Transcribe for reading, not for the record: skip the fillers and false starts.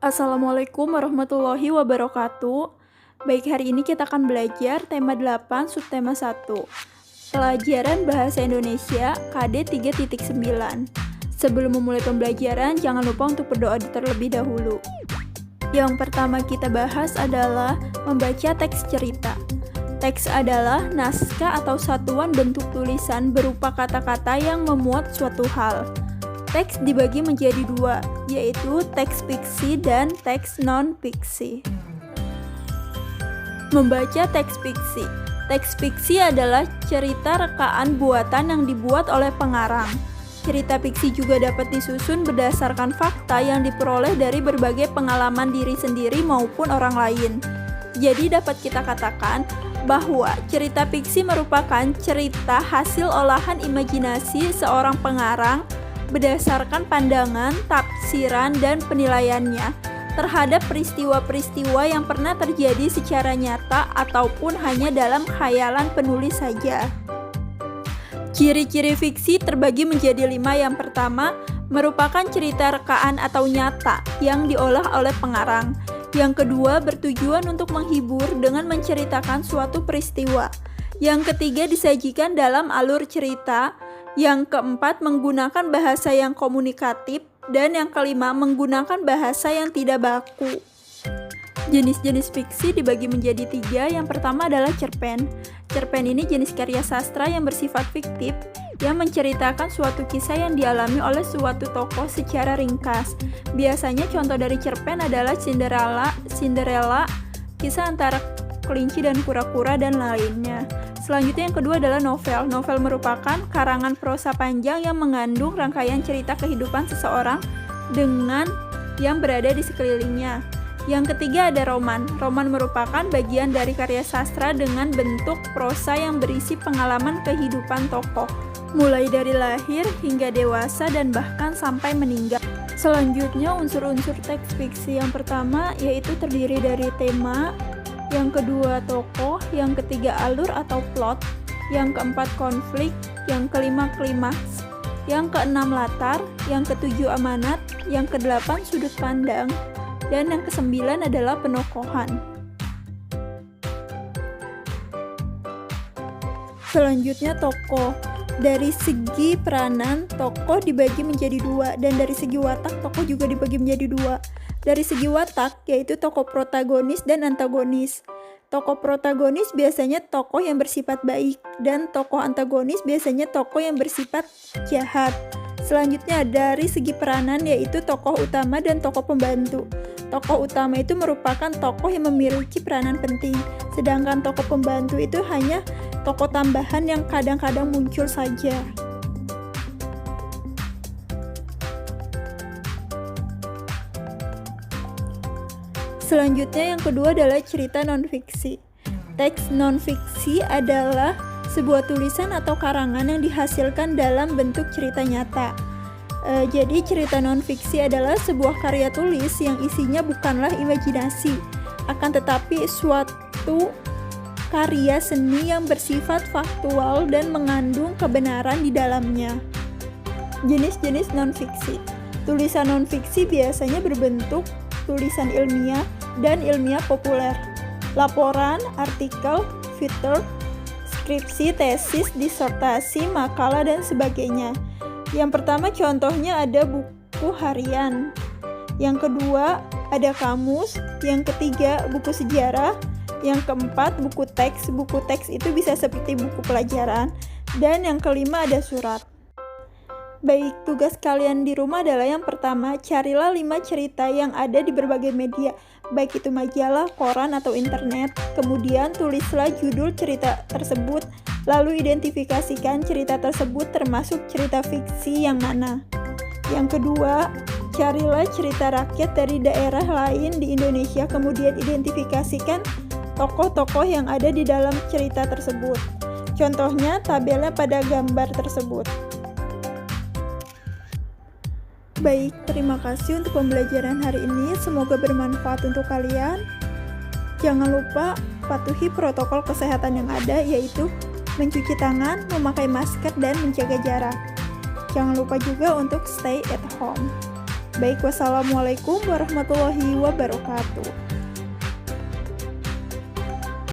Assalamualaikum warahmatullahi wabarakatuh. Baik, hari ini kita akan belajar tema 8, subtema 1. Pelajaran Bahasa Indonesia KD 3.9. Sebelum memulai pembelajaran, jangan lupa untuk berdoa terlebih dahulu. Yang pertama kita bahas adalah membaca teks cerita. Teks adalah naskah atau satuan bentuk tulisan berupa kata-kata yang memuat suatu hal. Teks dibagi menjadi dua, yaitu teks fiksi dan teks non-fiksi. Membaca teks fiksi. Teks fiksi adalah cerita rekaan buatan yang dibuat oleh pengarang. Cerita fiksi juga dapat disusun berdasarkan fakta yang diperoleh dari berbagai pengalaman diri sendiri maupun orang lain. Jadi dapat kita katakan bahwa cerita fiksi merupakan cerita hasil olahan imajinasi seorang pengarang berdasarkan pandangan, tafsiran, dan penilaiannya terhadap peristiwa-peristiwa yang pernah terjadi secara nyata ataupun hanya dalam khayalan penulis saja. Ciri-ciri fiksi terbagi menjadi 5. Yang pertama, merupakan cerita rekaan atau nyata yang diolah oleh pengarang. Yang kedua, bertujuan untuk menghibur dengan menceritakan suatu peristiwa. Yang ketiga, disajikan dalam alur cerita. Yang keempat, menggunakan bahasa yang komunikatif. Dan yang kelima, menggunakan bahasa yang tidak baku. Jenis-jenis fiksi dibagi menjadi 3. Yang pertama adalah cerpen. Cerpen ini jenis karya sastra yang bersifat fiktif, yang menceritakan suatu kisah yang dialami oleh suatu tokoh secara ringkas. Biasanya contoh dari cerpen adalah Cinderella, kisah antara kelinci dan kura-kura, dan lainnya. Selanjutnya yang kedua adalah novel. Novel merupakan karangan prosa panjang yang mengandung rangkaian cerita kehidupan seseorang dengan yang berada di sekelilingnya. Yang ketiga ada roman. Roman merupakan bagian dari karya sastra dengan bentuk prosa yang berisi pengalaman kehidupan tokoh, mulai dari lahir hingga dewasa dan bahkan sampai meninggal. Selanjutnya unsur-unsur teks fiksi. Yang pertama yaitu terdiri dari tema, yang kedua tokoh, yang ketiga alur atau plot, yang keempat konflik, yang kelima klimaks, yang keenam latar, yang ketujuh amanat, yang kedelapan sudut pandang, dan yang kesembilan adalah penokohan. Selanjutnya tokoh. Dari segi peranan, tokoh dibagi menjadi 2, dan dari segi watak, tokoh juga dibagi menjadi 2. Dari segi watak, yaitu tokoh protagonis dan antagonis. Tokoh protagonis biasanya tokoh yang bersifat baik, dan tokoh antagonis biasanya tokoh yang bersifat jahat. Selanjutnya dari segi peranan, yaitu tokoh utama dan tokoh pembantu. Tokoh utama itu merupakan tokoh yang memiliki peranan penting, sedangkan tokoh pembantu itu hanya tokoh tambahan yang kadang-kadang muncul saja. Selanjutnya yang kedua adalah cerita non-fiksi. Teks non-fiksi adalah sebuah tulisan atau karangan yang dihasilkan dalam bentuk cerita nyata. Jadi cerita non-fiksi adalah sebuah karya tulis yang isinya bukanlah imajinasi, akan tetapi suatu karya seni yang bersifat faktual dan mengandung kebenaran di dalamnya. Jenis-jenis non-fiksi. Tulisan non-fiksi biasanya berbentuk tulisan ilmiah dan ilmiah populer, laporan, artikel, fitur, skripsi, tesis, disertasi, makalah, dan sebagainya. Yang pertama contohnya ada buku harian, yang kedua ada kamus, yang ketiga buku sejarah, yang keempat buku teks. Buku teks itu bisa seperti buku pelajaran, dan yang kelima ada surat. Baik, tugas kalian di rumah adalah yang pertama, carilah 5 cerita yang ada di berbagai media, baik itu majalah, koran, atau internet. Kemudian tulislah judul cerita tersebut, lalu identifikasikan cerita tersebut termasuk cerita fiksi yang mana. Yang kedua, carilah cerita rakyat dari daerah lain di Indonesia, kemudian identifikasikan tokoh-tokoh yang ada di dalam cerita tersebut. Contohnya tabelnya pada gambar tersebut. Baik, terima kasih untuk pembelajaran hari ini. Semoga bermanfaat untuk kalian. Jangan lupa patuhi protokol kesehatan yang ada, yaitu mencuci tangan, memakai masker, dan menjaga jarak. Jangan lupa juga untuk stay at home. Baik, wassalamualaikum warahmatullahi wabarakatuh.